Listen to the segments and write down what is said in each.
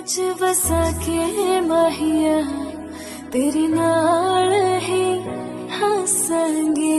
च बसा के माहिया तेरे नाल ही हंसांगे.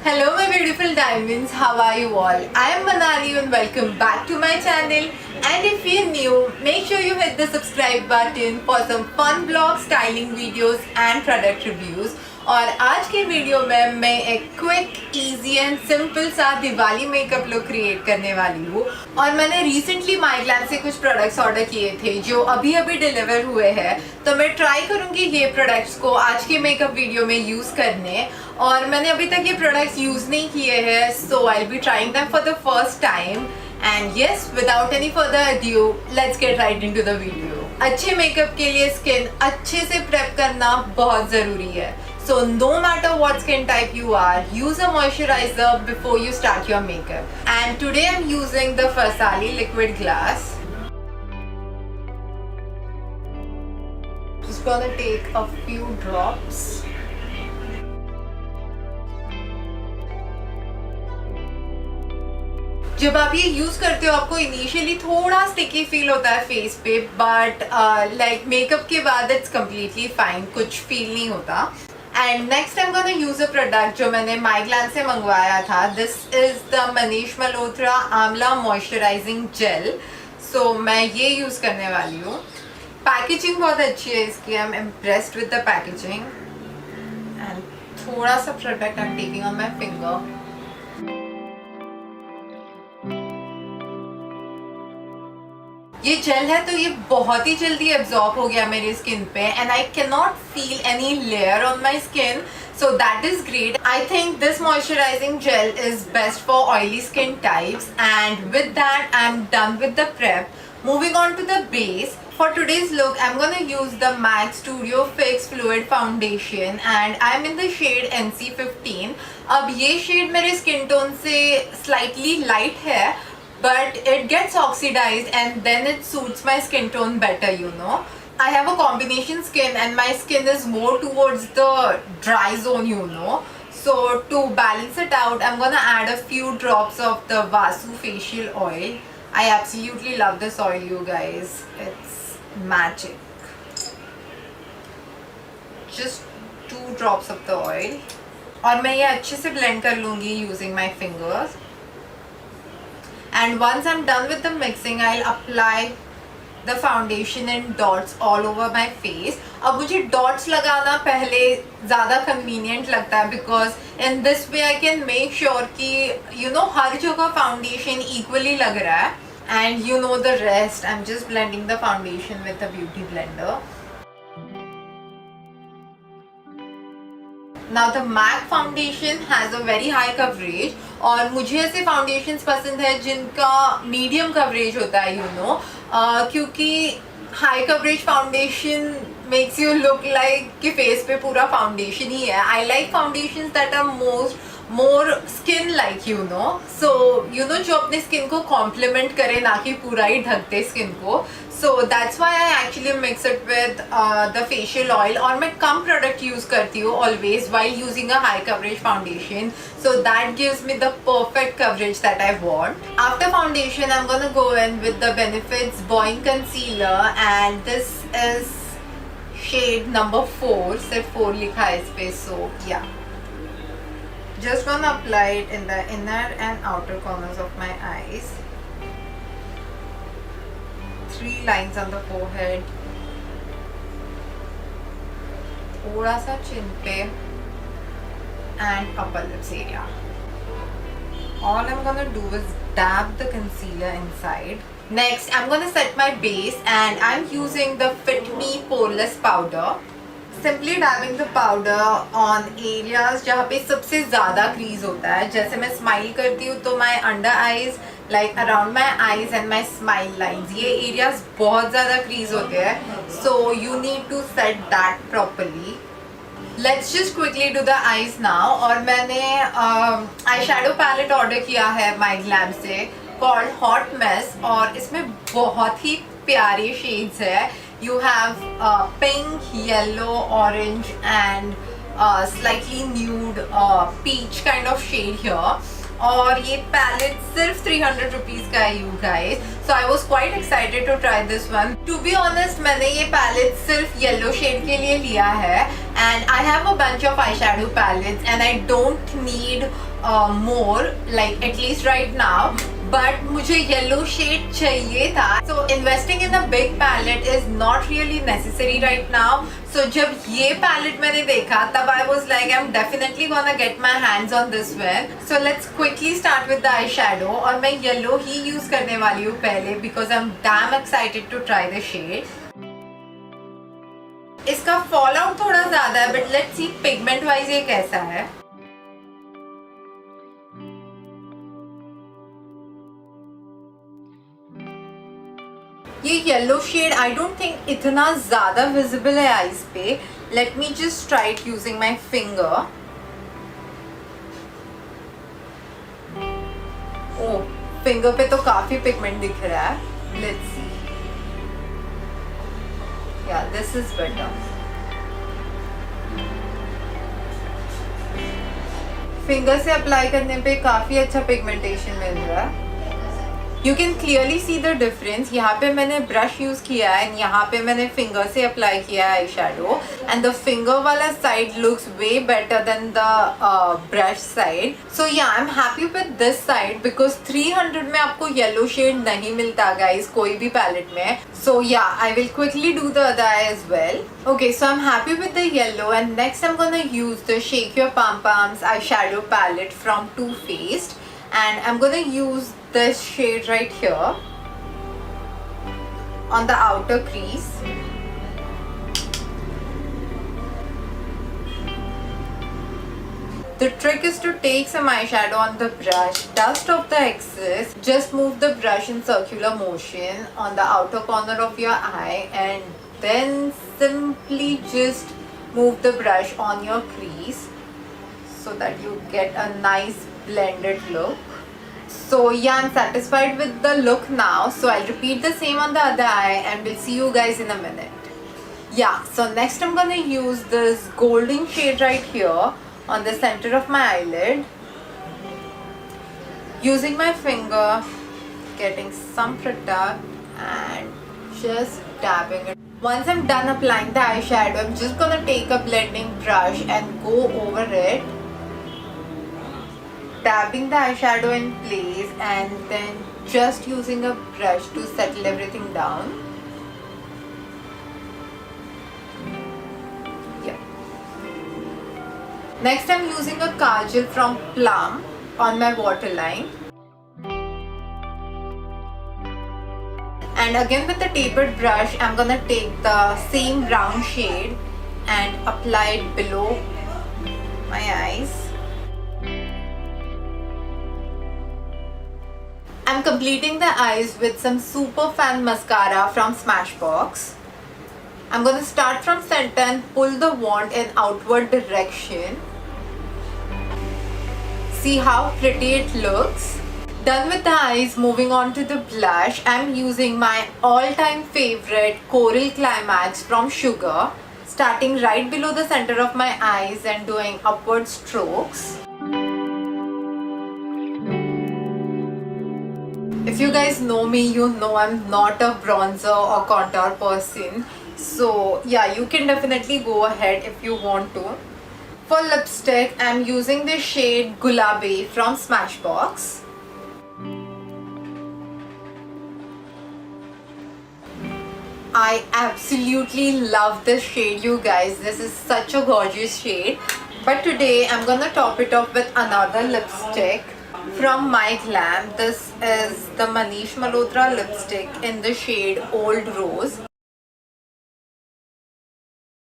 Hello my beautiful diamonds, how are you all? I am Manali and welcome back to my channel. And if you're new, make sure you hit the subscribe button for some fun vlog, styling videos and product reviews. और आज के video में मैं एक quick, easy and simple सा Diwali makeup look create करने वाली हूँ. और मैंने रिसेंटली माइग्लैम से कुछ प्रोडक्ट्स ऑर्डर किए थे जो अभी अभी डिलीवर हुए हैं, तो मैं ट्राई करूँगी ये प्रोडक्ट्स को आज के मेकअप वीडियो में यूज़ करने. और मैंने अभी तक ये प्रोडक्ट्स यूज़ नहीं किए हैं, so I will be trying them for the first time. And yes, without any further adieu, let's get right into the video. अच्छे मेकअप के लिए स्किन अच्छे से प्रेप करना बहुत ज़रूरी है. So no matter what skin type you are, use a moisturizer before you start your makeup. And today I'm using the Farsali Liquid Glass. Just gonna take a few drops. जब आप ये use करते हो आपको initially थोड़ा sticky feel होता है face पे, बट लाइक मेकअप के बाद इट्स कम्प्लीटली फाइन, कुछ फील नहीं होता. And next I'm gonna use a product जो मैंने माइग्लैम से मंगवाया था. This is the Manish Malhotra आंवला मॉइस्चराइजिंग जेल. सो मैं ये यूज करने वाली हूँ. पैकेजिंग बहुत अच्छी है इसकी. I am impressed with the packaging. And थोड़ा सा product I am taking on my finger. ये जेल है तो ये बहुत ही जल्दी एब्जॉर्ब हो गया मेरी स्किन पे, and I can not feel any layer on my skin, so that is great. I think this moisturizing gel is best for oily skin types, and with that I'm done with the prep. Moving on to the base. For today's look I'm gonna use the MAC Studio Fix Fluid Foundation and I'm in the shade NC15. अब ये shade मेरे skin tone से slightly light है, but it gets oxidized and then it suits my skin tone better, you know. I have a combination skin and my skin is more towards the dry zone, you know. So to balance it out, I'm gonna add a few drops of the Vasu facial oil. I absolutely love this oil, you guys. It's magic. Just 2 drops of the oil. और मैं ये अच्छे से blend कर लूँगी using my fingers. And once I'm done with the mixing, I'll apply the foundation in dots all over my face. अब मुझे dots लगाना पहले ज़्यादा convenient लगता है because in this way I can make sure कि you know हर जगह foundation equally लग रहा है. And you know the rest. I'm just blending the foundation with a beauty blender. Now the MAC foundation has a very high coverage और मुझे ऐसे foundations पसंद है जिनका medium coverage होता है, you know, क्योंकि high coverage foundation makes you look like कि face पे पूरा foundation ही है. I like foundations that are more skin like, you know. So you know जो अपने skin को complement करे, ना कि पूरा ही ढक दे skin को. So that's why I actually mix it with the facial oil. और मैं कम product use करती हूँ always while using a high coverage foundation. So that gives me the perfect coverage that I want. After foundation, I'm gonna go in with the Benefits Bowing Concealer, and this is shade number 4. सिर्फ 4 लिखा है इस पे, so yeah. Just gonna apply it in the inner and outer corners of my eyes. 3 lines on the forehead. थोड़ा सा chin पे and upper lips area. All I'm gonna do is dab the concealer inside. Next, I'm gonna set my base and I'm using the Fit Me Poreless Powder. Simply dabbing the powder on areas जहाँ पे सबसे ज़्यादा crease होता है. जैसे मैं smile करती हूँ तो my under eyes, like around my eyes and my smile lines, ये areas बहुत ज़्यादा crease होते हैं. So you need to set that properly. Let's just quickly do the eyes now. और मैंने eyeshadow palette order किया है माइग्लैम से called Hot Mess, और इसमें बहुत ही प्यारे shades है. You have pink, yellow, orange and slightly nude peach kind of shade here. और ये पैलेट सिर्फ 300 रुपीज का है you guys. So I was quite excited to try this one. To be honest मैंने ये पैलेट सिर्फ yellow shade के लिए लिया है. And I have a bunch of eye shadow palettes and I don't need more, like at least right now. But मुझे yellow shade चाहिए था. So investing in a big palette is not really necessary right now. So जब ये palette मैंने देखा तब I was like I am definitely gonna get my hands on this one. So let's quickly start with the eye shadow. और मैं yellow ही use करने वाली हूँ पहले because I am damn excited to try the shade. इसका fall out थोड़ा ज्यादा है but let's see pigment wise ये कैसा है. ये yellow shade I don't think इतना ज्यादा विजिबल है आईज पे. Let me just try it using my finger. Oh finger पे तो काफी पिगमेंट दिख रहा है. Let's see. Yeah this is better. Finger से अप्लाई करने पे काफी अच्छा पिगमेंटेशन मिल रहा है. You can clearly see the difference. यहाँ पे मैंने ब्रश यूज किया है and यहाँ पे मैंने फिंगर से अप्लाई किया है eye shadow. And the finger वाला side looks way better than the brush side. So yeah I am happy with this side because 300 में आपको येलो शेड नहीं मिलता गाइज कोई भी पैलेट में. So yeah I will quickly do the other eye as well. Okay, so I'm happy with the yellow and next I'm gonna use the Shake Your Pom Poms eyeshadow palette from Too Faced. And I'm gonna use this shade right here on the outer crease. The trick is to take some eyeshadow on the brush, dust off the excess, just move the brush in circular motion on the outer corner of your eye and then simply just move the brush on your crease so that you get a nice blended look. So yeah, I'm satisfied with the look now. So I'll repeat the same on the other eye and we'll see you guys in a minute. Yeah, so next I'm gonna use this golden shade right here on the center of my eyelid. Using my finger, getting some product and just dabbing it. Once I'm done applying the eyeshadow, I'm just gonna take a blending brush and go over it, dabbing the eyeshadow in place and then just using a brush to settle everything down. Yeah. Next I'm using a kajal from Plum on my waterline. And again with the tapered brush, I'm gonna take the same brown shade and apply it below my eyes. I'm completing the eyes with some Super Fan Mascara from Smashbox. I'm gonna start from center and pull the wand in outward direction. See how pretty it looks. Done with the eyes, moving on to the blush. I'm using my all-time favorite Coral Climax from Sugar. Starting right below the center of my eyes and doing upward strokes. If you guys know me, you know I'm not a bronzer or contour person. So yeah, you can definitely go ahead if you want to. For lipstick, I'm using the shade Gulabi from Smashbox. I absolutely love this shade, you guys. This is such a gorgeous shade. But today I'm gonna top it off with another lipstick from My Glam. This is the Manish Malhotra lipstick in the shade Old Rose.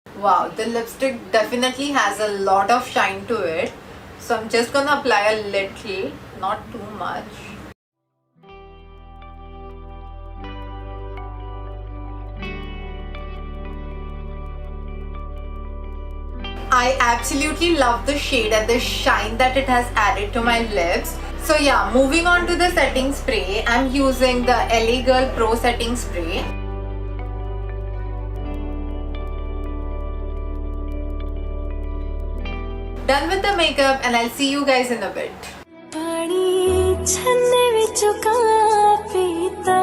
Wow, the lipstick definitely has a lot of shine to it. So I'm just gonna apply a little, not too much. I absolutely love the shade and the shine that it has added to my lips. So yeah, moving on to the setting spray. I'm using the LA Girl Pro Setting Spray. Done with the makeup and I'll see you guys in a bit. छन्ने विचों का पीता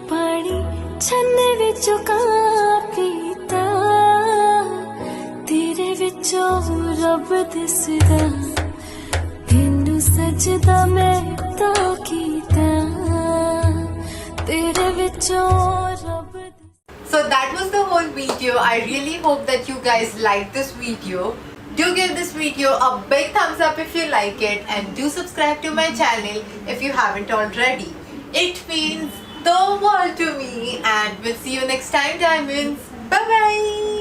पानी छन्ने विचों का पीता तेरे विचों रब दिसदा तेनू सजदा मैं तो कीता तेरे विचों रब So that was the whole video. I really hope that you guys liked this video. Do give this video a big thumbs up if you like it, and do subscribe to my channel if you haven't already. It means the world to me, and we'll see you next time, diamonds. Bye bye.